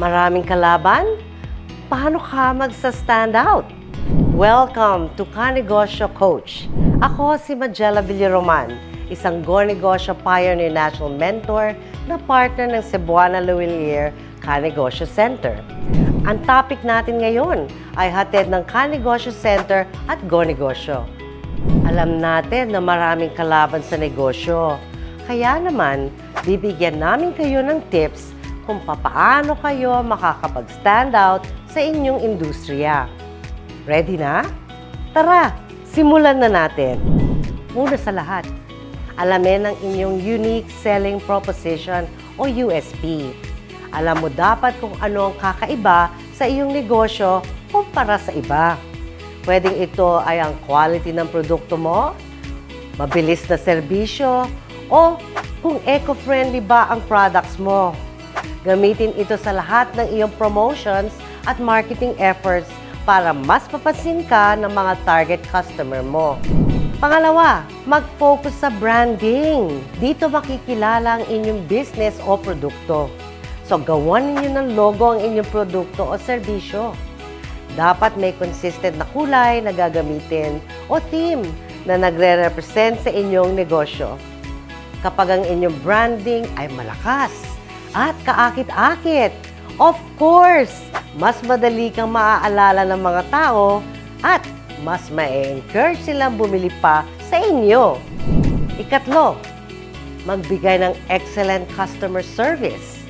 Maraming kalaban? Paano ka magsa-stand out? Welcome to Ka-Negosyo Coach. Ako si Majella Villaroman, isang Go-Negosyo Pioneer National Mentor na partner ng Cebuana Luwilier Ka-Negosyo Center. Ang topic natin ngayon ay hatid ng Ka-Negosyo Center at Go-Negosyo. Alam natin na maraming kalaban sa negosyo. Kaya naman, bibigyan namin kayo ng tips kung paano kayo makakapag-stand out sa inyong industriya. Ready na? Tara, simulan na natin. Una sa lahat, alamin ang inyong unique selling proposition o USP. Alam mo dapat kung ano ang kakaiba sa iyong negosyo kumpara sa iba. Pwedeng ito ay ang quality ng produkto mo, mabilis na serbisyo, o kung eco-friendly ba ang products mo. Gamitin ito sa lahat ng iyong promotions at marketing efforts para mas papansin ka ng mga target customer mo. Pangalawa, mag-focus sa branding. Dito makikilala ang inyong business o produkto. So, gawan ninyo ng logo ang inyong produkto o serbisyo. Dapat may consistent na kulay na gagamitin o theme na nagre-represent sa inyong negosyo. Kapag ang inyong branding ay malakas at kaakit-akit, of course, mas madali kang maaalala ng mga tao at mas ma-encourage silang bumili pa sa inyo. Ikatlo, magbigay ng excellent customer service.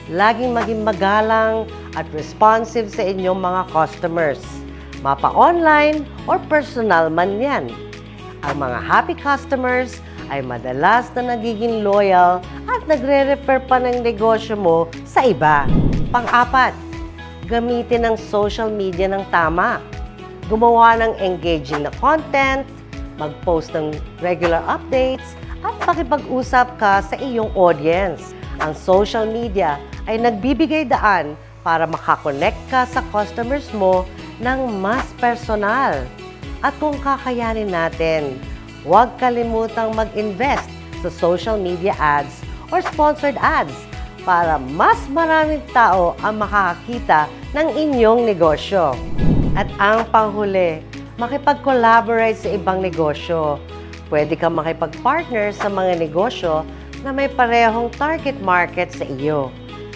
Laging maging magalang at responsive sa inyong mga customers, mapa-online or personal man yan. Ang mga happy customers ay madalas na nagiging loyal at nagre-refer pa ng negosyo mo sa iba. Pang-apat, gamitin ang social media ng tama. Gumawa ng engaging na content, mag-post ng regular updates, at pakipag-usap ka sa iyong audience. Ang social media ay nagbibigay daan para makakonect ka sa customers mo ng mas personal. At kung kakayanin natin, huwag kalimutang mag-invest sa social media ads or sponsored ads para mas maraming tao ang makakakita ng inyong negosyo. At ang panghuli, makipag-collaborate sa ibang negosyo. Pwede kang makipag-partner sa mga negosyo na may parehong target market sa iyo.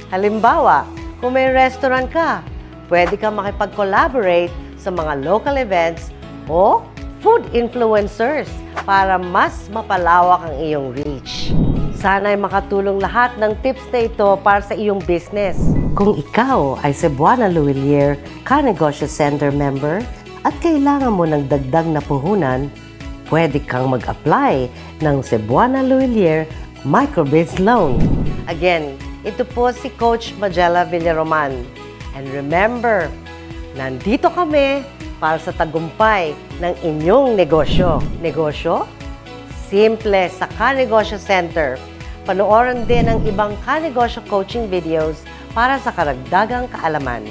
Halimbawa, kung may restaurant ka, pwede kang makipag-collaborate sa mga local events o food influencers para mas mapalawak ang iyong reach. Sana ay makatulong lahat ng tips na ito para sa iyong business. Kung ikaw ay Cebuana Luwilier Ka-Negosyo Center member at kailangan mo ng dagdag na puhunan, pwede kang mag-apply ng Cebuana Luwilier Microbiz Loan. Again, ito po si Coach Majella Villaroman. And remember, nandito kami para sa tagumpay ng inyong negosyo. Negosyo? Simple sa Ka-Negosyo Center. Panoorin din ang ibang Ka-Negosyo coaching videos para sa karagdagang kaalaman.